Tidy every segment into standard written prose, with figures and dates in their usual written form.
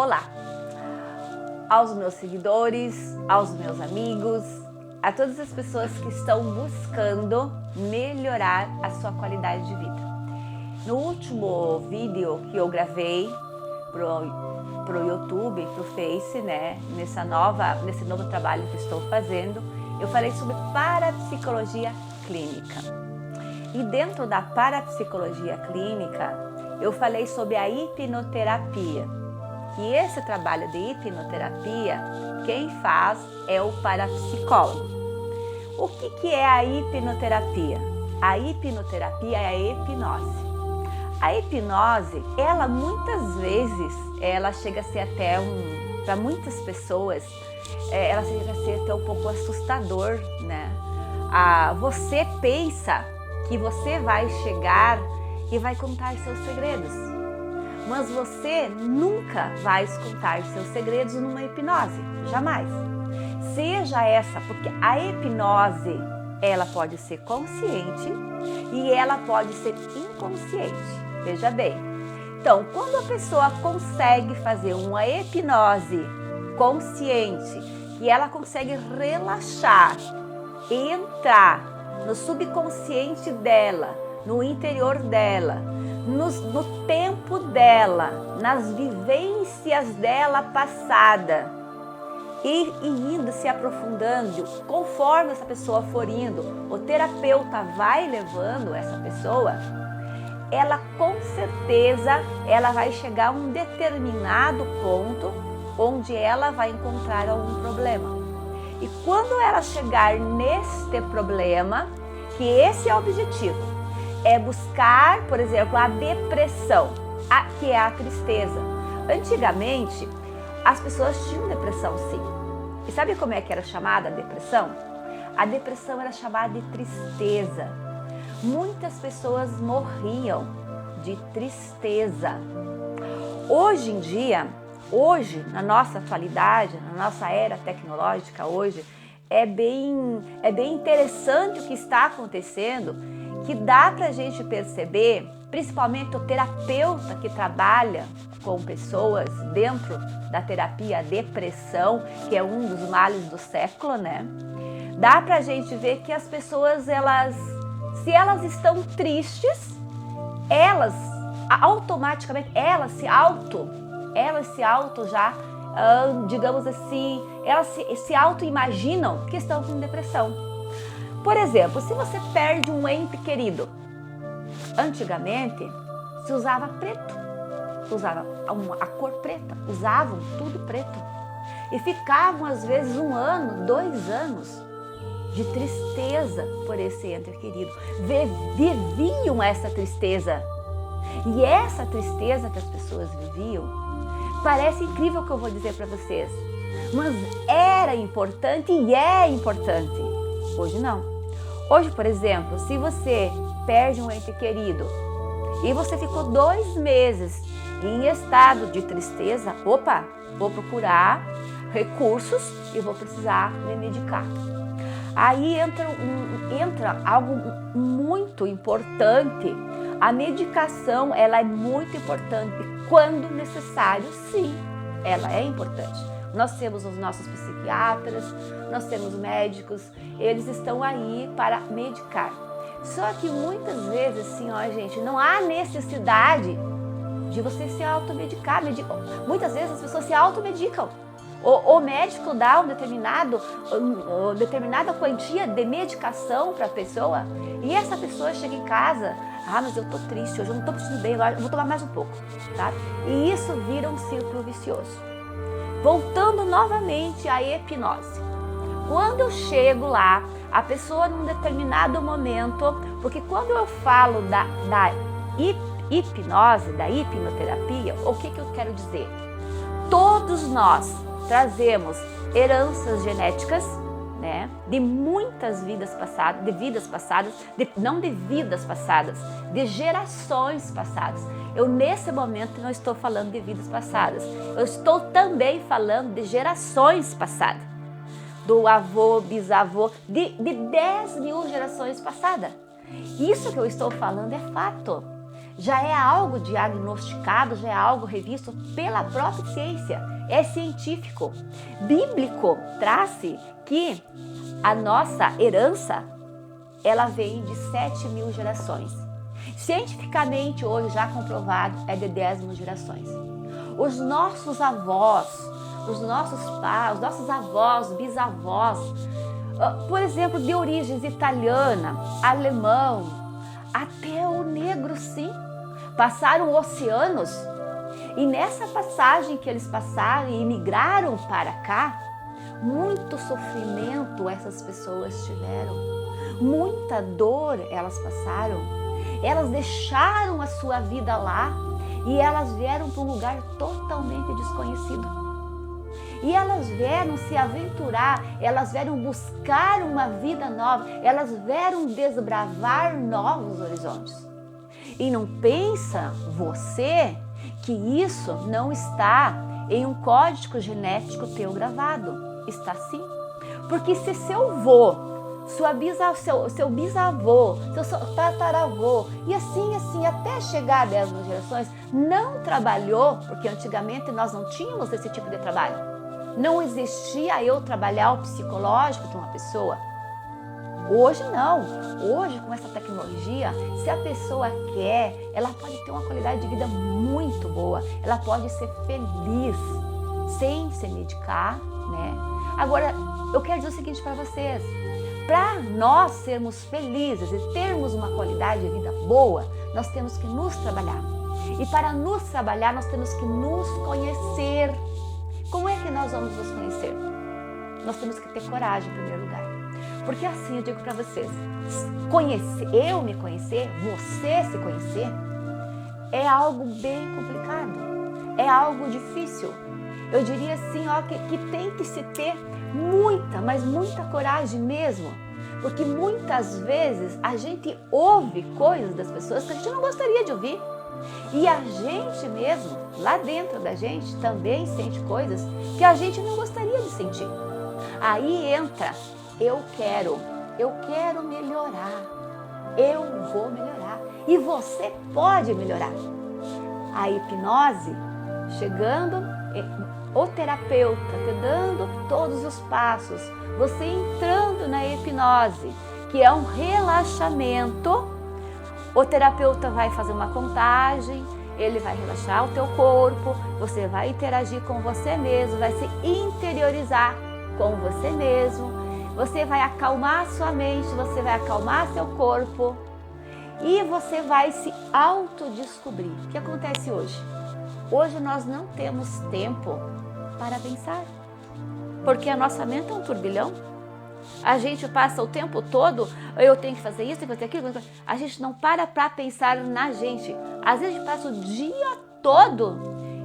Olá aos meus seguidores, aos meus amigos, a todas as pessoas que estão buscando melhorar a sua qualidade de vida. No último vídeo que eu gravei pro YouTube, pro Face, né, nesse novo trabalho que estou fazendo, eu falei sobre parapsicologia clínica. E dentro da parapsicologia clínica, eu falei sobre a hipnoterapia. Que esse trabalho de hipnoterapia, quem faz é o parapsicólogo. O que é a hipnoterapia? A hipnoterapia é a hipnose. A hipnose, ela muitas vezes, ela chega a ser até para muitas pessoas, ela chega a ser até um pouco assustador, né? Você pensa que você vai chegar e vai contar seus segredos. Mas você nunca vai contar seus segredos numa hipnose, jamais. Seja essa, porque a hipnose, ela pode ser consciente e ela pode ser inconsciente. Veja bem. Então, quando a pessoa consegue fazer uma hipnose consciente e ela consegue relaxar, entrar no subconsciente dela, no interior dela, no tempo dela, nas vivências dela passada e indo se aprofundando, conforme essa pessoa for indo, o terapeuta vai levando essa pessoa, ela com certeza ela vai chegar a um determinado ponto onde ela vai encontrar algum problema. E quando ela chegar neste problema, que esse é o objetivo, é buscar, por exemplo, a depressão, que é a tristeza. Antigamente, as pessoas tinham depressão, sim. E sabe como é que era chamada a depressão? A depressão era chamada de tristeza. Muitas pessoas morriam de tristeza. Hoje em dia, na nossa atualidade, na nossa era tecnológica hoje, é bem interessante o que está acontecendo, que dá pra gente perceber, principalmente o terapeuta que trabalha com pessoas dentro da terapia depressão, que é um dos males do século, né? Dá pra gente ver que as pessoas, se elas estão tristes, elas automaticamente, elas se auto já, digamos assim, elas se auto-imaginam que estão com depressão. Por exemplo, se você perde um ente querido, antigamente se usava preto, usava a cor preta, usavam tudo preto e ficavam às vezes 1 ano, 2 anos de tristeza por esse ente querido, viviam essa tristeza. E essa tristeza que as pessoas viviam, parece incrível o que eu vou dizer para vocês, mas era importante e é importante. Hoje não. Hoje, por exemplo, se você perde um ente querido e você ficou 2 meses em estado de tristeza, opa, vou procurar recursos e vou precisar me medicar. Aí entra algo muito importante. A medicação, ela é muito importante. Quando necessário, sim, ela é importante. Nós temos os nossos psiquiatras, nós temos médicos, eles estão aí para medicar. Só que muitas vezes, assim, ó, gente, não há necessidade de você se automedicar. Muitas vezes as pessoas se automedicam. O médico dá determinada quantia de medicação para a pessoa e essa pessoa chega em casa, mas eu tô triste, hoje eu não tô me sentindo bem, agora eu vou tomar mais um pouco, tá? E isso vira um círculo vicioso. Voltando novamente à hipnose. Quando eu chego lá, a pessoa num determinado momento, porque quando eu falo da hipnose, da hipnoterapia, o que eu quero dizer? Todos nós trazemos heranças genéticas, né, de muitas vidas passadas, de gerações passadas. Eu nesse momento não estou falando de vidas passadas, eu estou também falando de gerações passadas, do avô, bisavô, de 10 mil gerações passadas. Isso que eu estou falando é fato. já é algo diagnosticado, já é algo revisto pela própria ciência. É científico. Bíblico traz-se que a nossa herança, ela vem de 7.000 gerações. Cientificamente, hoje já comprovado, é de 10.000 gerações. Os nossos avós, os nossos pais, os nossos avós, bisavós, por exemplo, de origens italiana, alemão, até o negro, sim, passaram oceanos. E nessa passagem que eles passaram e migraram para cá, muito sofrimento essas pessoas tiveram, muita dor elas passaram. Elas deixaram a sua vida lá e elas vieram para um lugar totalmente desconhecido. E elas vieram se aventurar, elas vieram buscar uma vida nova, elas vieram desbravar novos horizontes. E não pensa você que isso não está em um código genético teu gravado. Está sim. Porque se seu avô, seu bisavô, seu tataravô, e assim, até chegar a 10 gerações, não trabalhou, porque antigamente nós não tínhamos esse tipo de trabalho. Não existia eu trabalhar o psicológico de uma pessoa. Hoje não. Hoje, com essa tecnologia, se a pessoa quer, ela pode ter uma qualidade de vida muito boa. Ela pode ser feliz sem se medicar, né? Agora, eu quero dizer o seguinte para vocês. Para nós sermos felizes e termos uma qualidade de vida boa, nós temos que nos trabalhar. E para nos trabalhar, nós temos que nos conhecer. Como é que nós vamos nos conhecer? Nós temos que ter coragem em primeiro lugar. Porque assim eu digo para vocês, eu me conhecer, você se conhecer, é algo bem complicado, é algo difícil. Eu diria assim, que tem que se ter muita, mas muita coragem mesmo. Porque muitas vezes a gente ouve coisas das pessoas que a gente não gostaria de ouvir. E a gente mesmo, lá dentro da gente, também sente coisas que a gente não gostaria de sentir. Aí entra, eu quero melhorar, eu vou melhorar. E você pode melhorar. A hipnose, chegando, o terapeuta te dando todos os passos, você entrando na hipnose, que é um relaxamento. O terapeuta vai fazer uma contagem, ele vai relaxar o teu corpo, você vai interagir com você mesmo, vai se interiorizar com você mesmo, você vai acalmar a sua mente, você vai acalmar seu corpo e você vai se autodescobrir. O que acontece hoje? Hoje nós não temos tempo para pensar, porque a nossa mente é um turbilhão. A gente passa o tempo todo, eu tenho que fazer isso, tenho que fazer aquilo. A gente não para pensar na gente. Às vezes a gente passa o dia todo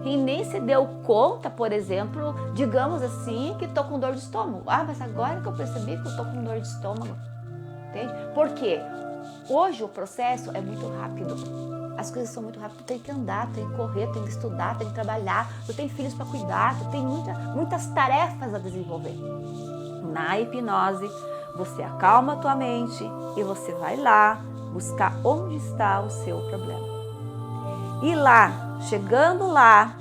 e nem se deu conta, por exemplo, digamos assim, que estou com dor de estômago. Ah, mas agora que eu percebi que eu estou com dor de estômago. Entende? Por quê? Hoje o processo é muito rápido. As coisas são muito rápidas. Tu tem que andar, tu tem que correr, tu tem que estudar, tu tem que trabalhar, tu tem filhos para cuidar, tu tem muitas tarefas a desenvolver. Na hipnose, você acalma a tua mente e você vai lá buscar onde está o seu problema. E lá, chegando lá,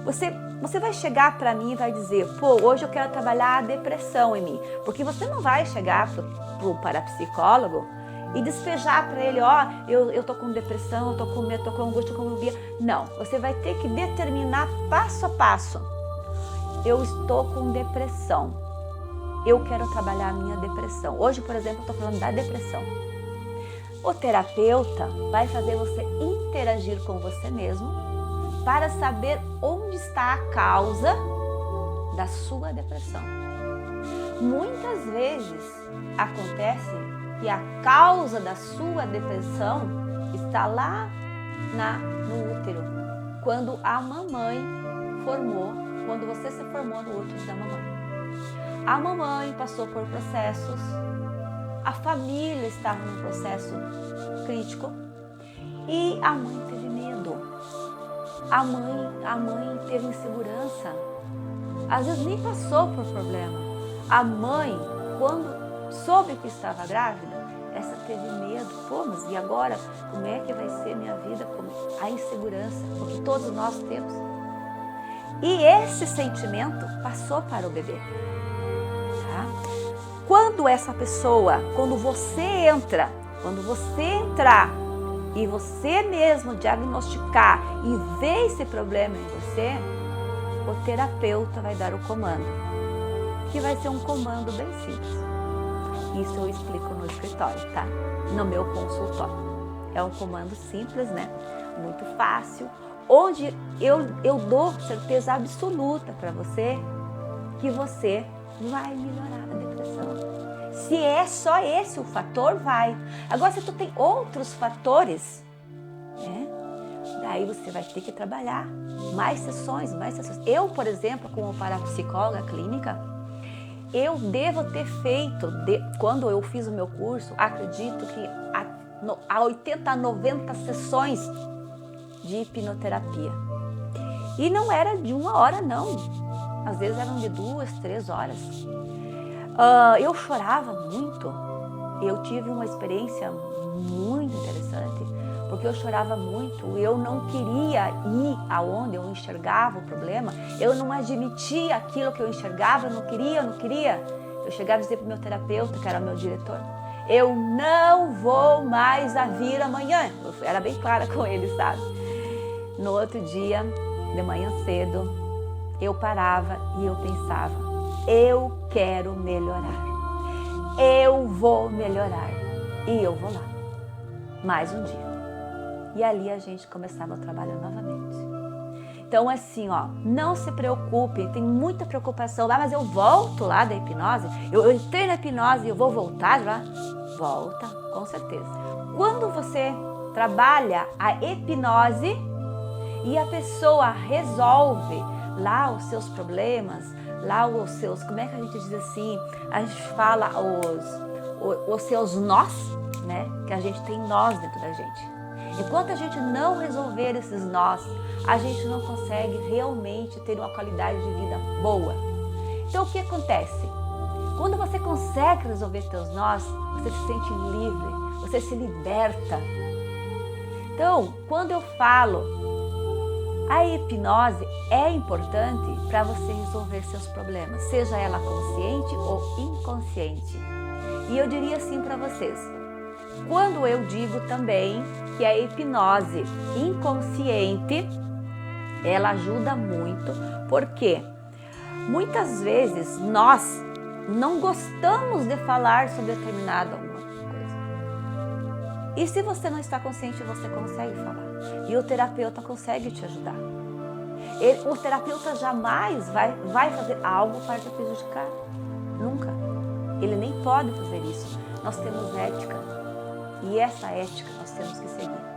você vai chegar para mim e vai dizer, pô, hoje eu quero trabalhar a depressão em mim. Porque você não vai chegar para o parapsicólogo e despejar para ele, eu tô com depressão, eu tô com medo, tô com angústia, tô com fobia. Não, você vai ter que determinar passo a passo. Eu estou com depressão. Eu quero trabalhar a minha depressão. Hoje, por exemplo, eu estou falando da depressão. O terapeuta vai fazer você interagir com você mesmo para saber onde está a causa da sua depressão. Muitas vezes acontece que a causa da sua depressão está lá no útero, quando a mamãe formou, quando você se formou no útero da mamãe. A mamãe passou por processos, a família estava num processo crítico e a mãe teve medo. A mãe teve insegurança. Às vezes nem passou por problema. A mãe, quando soube que estava grávida, essa teve medo. Pô, mas e agora? Como é que vai ser minha vida? A insegurança, porque todos nós temos. E esse sentimento passou para o bebê. Tá? Quando essa pessoa, quando você entrar e você mesmo diagnosticar e ver esse problema em você, o terapeuta vai dar o comando, que vai ser um comando bem simples. Isso eu explico no escritório, tá? No meu consultório. É um comando simples, né? Muito fácil, onde eu dou certeza absoluta para você que você vai melhorar a depressão. Se é só esse o fator, vai. Agora, se tu tem outros fatores, né? Daí você vai ter que trabalhar mais sessões. Eu, por exemplo, como parapsicóloga clínica, eu devo ter feito, quando eu fiz o meu curso, acredito que há 80 a 90 sessões de hipnoterapia. E não era de 1 hora, não. Às vezes eram de 2, 3 horas. Eu chorava muito. Eu tive uma experiência muito interessante, porque eu chorava muito. Eu não queria ir aonde eu enxergava o problema. Eu não admitia aquilo que eu enxergava. Eu não queria. Eu chegava a dizer para o meu terapeuta, que era meu diretor, eu não vou mais vir amanhã. Eu era bem clara com ele, sabe? No outro dia, de manhã cedo, eu parava e eu pensava, eu quero melhorar. Eu vou melhorar. E eu vou lá. Mais um dia. E ali a gente começava a trabalhar novamente. Então, assim, ó, não se preocupe, tem muita preocupação. Mas eu volto lá da hipnose, eu entrei na hipnose e eu vou voltar lá? Volta, com certeza. Quando você trabalha a hipnose e a pessoa resolve lá os seus problemas, lá os seus, como é que a gente diz assim? A gente fala os seus nós, né? Que a gente tem nós dentro da gente. Enquanto a gente não resolver esses nós, a gente não consegue realmente ter uma qualidade de vida boa. Então, o que acontece? Quando você consegue resolver seus nós, você se sente livre, você se liberta. Então, quando eu falo, a hipnose é importante para você resolver seus problemas, seja ela consciente ou inconsciente. E eu diria assim para vocês, quando eu digo também que a hipnose inconsciente, ela ajuda muito, porque muitas vezes nós não gostamos de falar sobre determinada alguma coisa. E se você não está consciente, você consegue falar. E o terapeuta consegue te ajudar. O terapeuta jamais vai fazer algo para te prejudicar. Nunca. Ele nem pode fazer isso. Nós temos ética. E essa ética nós temos que seguir.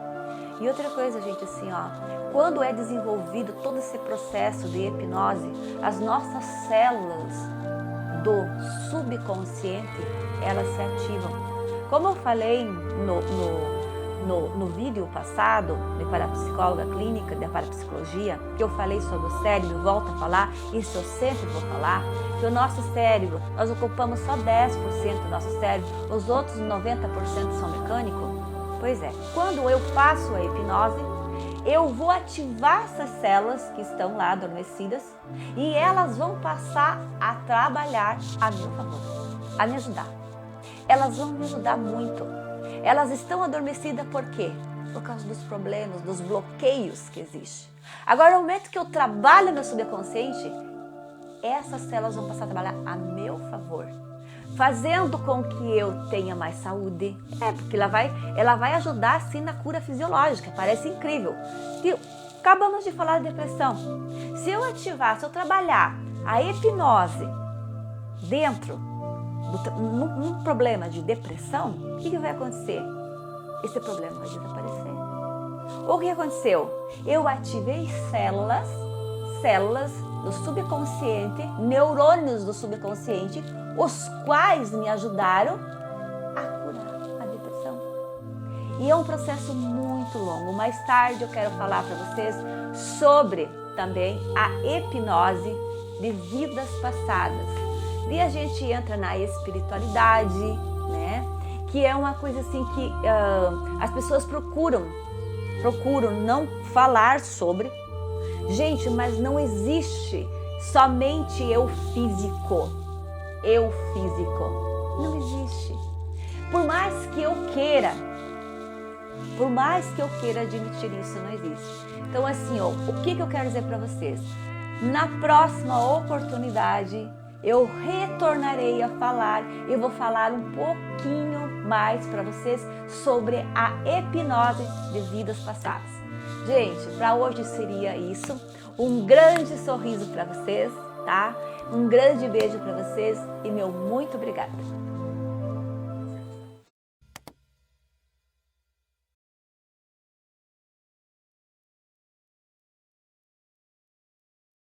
E outra coisa, gente, assim, ó, quando é desenvolvido todo esse processo de hipnose, as nossas células do subconsciente, elas se ativam. Como eu falei no vídeo passado de parapsicóloga clínica, de parapsicologia, que eu falei sobre o cérebro, volto a falar, isso eu sempre vou falar, que o nosso cérebro, nós ocupamos só 10% do nosso cérebro, os outros 90% são mecânicos. Pois é, quando eu faço a hipnose, eu vou ativar essas células que estão lá adormecidas e elas vão passar a trabalhar a meu favor, a me ajudar. Elas vão me ajudar muito. Elas estão adormecidas por quê? Por causa dos problemas, dos bloqueios que existem. Agora, no momento que eu trabalho meu subconsciente, essas células vão passar a trabalhar a meu favor, fazendo com que eu tenha mais saúde. Porque ela vai ajudar sim na cura fisiológica, parece incrível. E acabamos de falar de depressão. Se eu trabalhar a hipnose dentro num problema de depressão, o que vai acontecer? Esse problema vai desaparecer. O que aconteceu? Eu ativei células do subconsciente, neurônios do subconsciente, os quais me ajudaram a curar a depressão. E é um processo muito longo. Mais tarde eu quero falar para vocês sobre também a hipnose de vidas passadas. E a gente entra na espiritualidade, né? que é uma coisa assim que as pessoas procuram não falar sobre. Gente, mas não existe somente eu físico. Não existe. Por mais que eu queira admitir isso, não existe. Então assim, ó, o que eu quero dizer para vocês? Na próxima oportunidade, eu retornarei a falar, eu vou falar um pouquinho mais para vocês sobre a hipnose de vidas passadas. Gente, para hoje seria isso. Um grande sorriso para vocês, tá? Um grande beijo para vocês e meu muito obrigada.